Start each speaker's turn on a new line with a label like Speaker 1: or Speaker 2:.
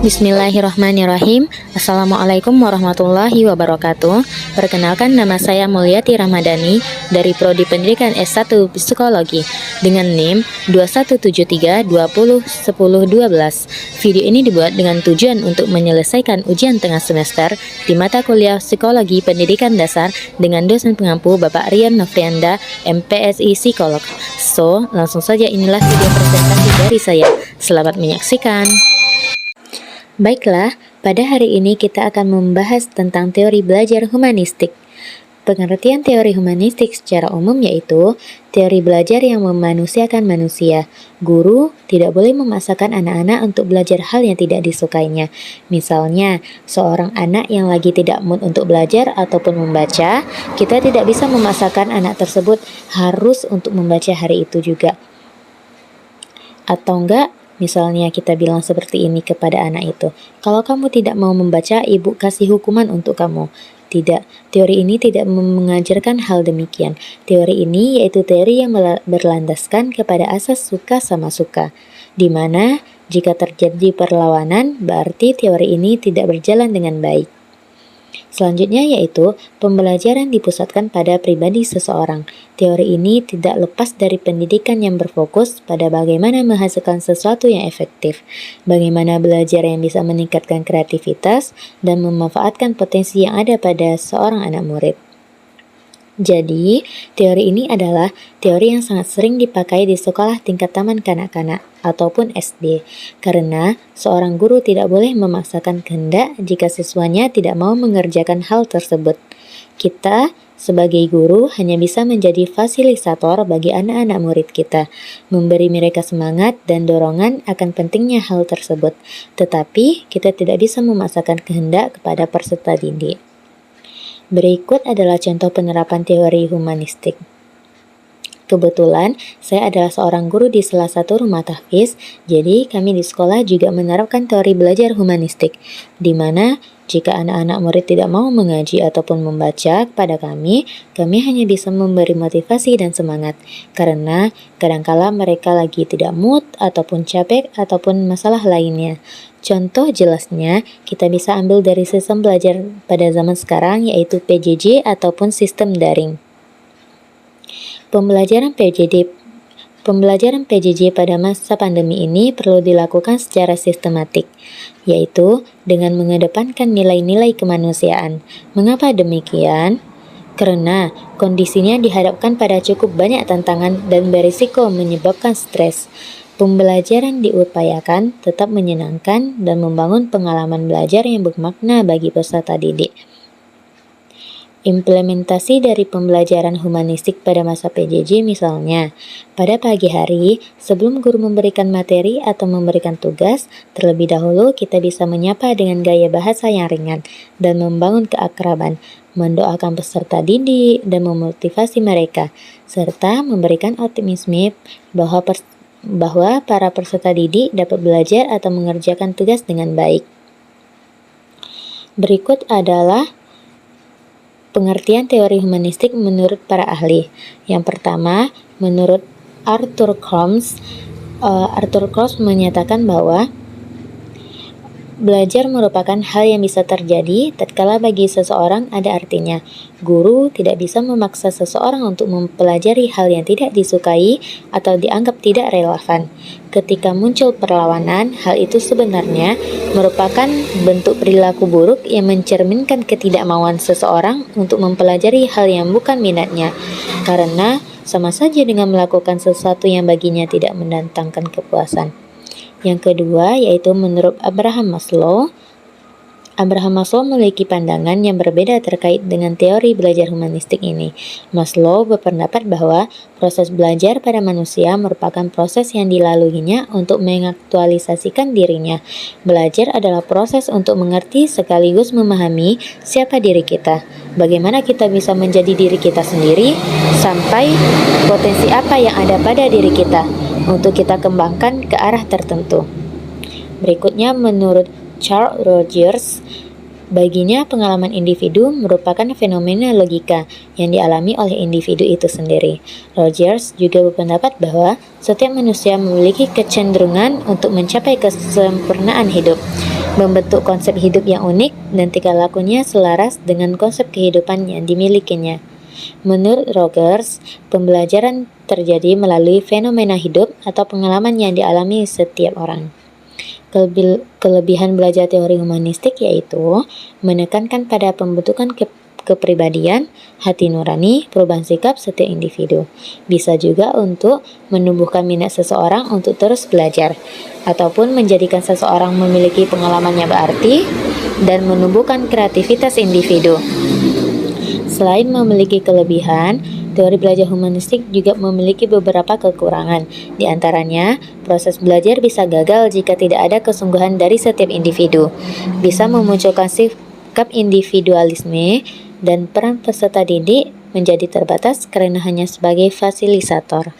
Speaker 1: Bismillahirrahmanirrahim. Assalamualaikum warahmatullahi wabarakatuh. Perkenalkan, nama saya Mulyati Ramadhani dari Prodi Pendidikan S1 Psikologi dengan NIM 2173201012. Video ini dibuat dengan tujuan untuk menyelesaikan ujian tengah semester di mata kuliah Psikologi Pendidikan Dasar dengan dosen pengampu Bapak Rian Nofrianda, MPSI Psikolog. So, langsung saja, inilah video presentasi dari saya. Selamat menyaksikan. Baiklah, pada hari ini kita akan membahas tentang teori belajar humanistik. Pengertian teori humanistik secara umum yaitu teori belajar yang memanusiakan manusia. Guru tidak boleh memaksakan anak-anak untuk belajar hal yang tidak disukainya. Misalnya, seorang anak yang lagi tidak mood untuk belajar ataupun membaca, kita tidak bisa memaksakan anak tersebut harus untuk membaca hari itu juga. Atau enggak, misalnya kita bilang seperti ini kepada anak itu, kalau kamu tidak mau membaca, ibu kasih hukuman untuk kamu. Tidak, teori ini tidak mengajarkan hal demikian. Teori ini yaitu teori yang berlandaskan kepada asas suka sama suka, di mana jika terjadi perlawanan, berarti teori ini tidak berjalan dengan baik. Selanjutnya yaitu pembelajaran dipusatkan pada pribadi seseorang. Teori ini tidak lepas dari pendidikan yang berfokus pada bagaimana menghasilkan sesuatu yang efektif, bagaimana belajar yang bisa meningkatkan kreativitas dan memanfaatkan potensi yang ada pada seorang anak murid. Jadi, teori ini adalah teori yang sangat sering dipakai di sekolah tingkat taman kanak-kanak ataupun SD, karena seorang guru tidak boleh memaksakan kehendak jika siswanya tidak mau mengerjakan hal tersebut. Kita sebagai guru hanya bisa menjadi fasilitator bagi anak-anak murid kita, memberi mereka semangat dan dorongan akan pentingnya hal tersebut, tetapi kita tidak bisa memaksakan kehendak kepada peserta didik. Berikut adalah contoh penerapan teori humanistik. Kebetulan, saya adalah seorang guru di salah satu rumah tahfiz, jadi kami di sekolah juga menerapkan teori belajar humanistik, di mana jika anak-anak murid tidak mau mengaji ataupun membaca kepada kami hanya bisa memberi motivasi dan semangat, karena kadangkala mereka lagi tidak mood ataupun capek ataupun masalah lainnya. Contoh jelasnya, kita bisa ambil dari sistem belajar pada zaman sekarang yaitu PJJ ataupun sistem daring. Pembelajaran PJJ pada masa pandemi ini perlu dilakukan secara sistematik, yaitu dengan mengedepankan nilai-nilai kemanusiaan. Mengapa demikian? Karena kondisinya dihadapkan pada cukup banyak tantangan dan berisiko menyebabkan stres. Pembelajaran diupayakan tetap menyenangkan dan membangun pengalaman belajar yang bermakna bagi peserta didik. Implementasi dari pembelajaran humanistik pada masa PJJ misalnya, pada pagi hari, sebelum guru memberikan materi atau memberikan tugas, terlebih dahulu kita bisa menyapa dengan gaya bahasa yang ringan dan membangun keakraban, mendoakan peserta didik dan memotivasi mereka, serta memberikan optimisme bahwa para peserta didik dapat belajar atau mengerjakan tugas dengan baik. Berikut adalah pengertian teori humanistik menurut para ahli. Yang pertama, menurut Arthur Combs menyatakan bahwa belajar merupakan hal yang bisa terjadi tatkala bagi seseorang ada artinya. Guru tidak bisa memaksa seseorang untuk mempelajari hal yang tidak disukai atau dianggap tidak relevan. Ketika muncul perlawanan, hal itu sebenarnya merupakan bentuk perilaku buruk yang mencerminkan ketidakmauan seseorang untuk mempelajari hal yang bukan minatnya, karena sama saja dengan melakukan sesuatu yang baginya tidak mendatangkan kepuasan. Yang kedua yaitu menurut Abraham Maslow memiliki pandangan yang berbeda terkait dengan teori belajar humanistik ini. Maslow berpendapat bahwa proses belajar pada manusia merupakan proses yang dilaluinya untuk mengaktualisasikan dirinya. Belajar adalah proses untuk mengerti sekaligus memahami siapa diri kita, bagaimana kita bisa menjadi diri kita sendiri, sampai potensi apa yang ada pada diri kita untuk kita kembangkan ke arah tertentu. Berikutnya menurut Carl Rogers, baginya pengalaman individu merupakan fenomena logika yang dialami oleh individu itu sendiri. Rogers juga berpendapat bahwa setiap manusia memiliki kecenderungan untuk mencapai kesempurnaan hidup. membentuk konsep hidup yang unik dan tingkah lakunya selaras dengan konsep kehidupan yang dimilikinya. Menurut Rogers, pembelajaran terjadi melalui fenomena hidup atau pengalaman yang dialami setiap orang. Kelebihan belajar teori humanistik yaitu menekankan pada pembentukan kepribadian, hati nurani, perubahan sikap setiap individu. Bisa juga untuk menumbuhkan minat seseorang untuk terus belajar, ataupun menjadikan seseorang memiliki pengalaman yang berarti dan menumbuhkan kreativitas individu. Selain memiliki kelebihan, teori belajar humanistik juga memiliki beberapa kekurangan. Di antaranya, proses belajar bisa gagal jika tidak ada kesungguhan dari setiap individu, bisa memunculkan sikap individualisme, dan peran peserta didik menjadi terbatas karena hanya sebagai fasilitator.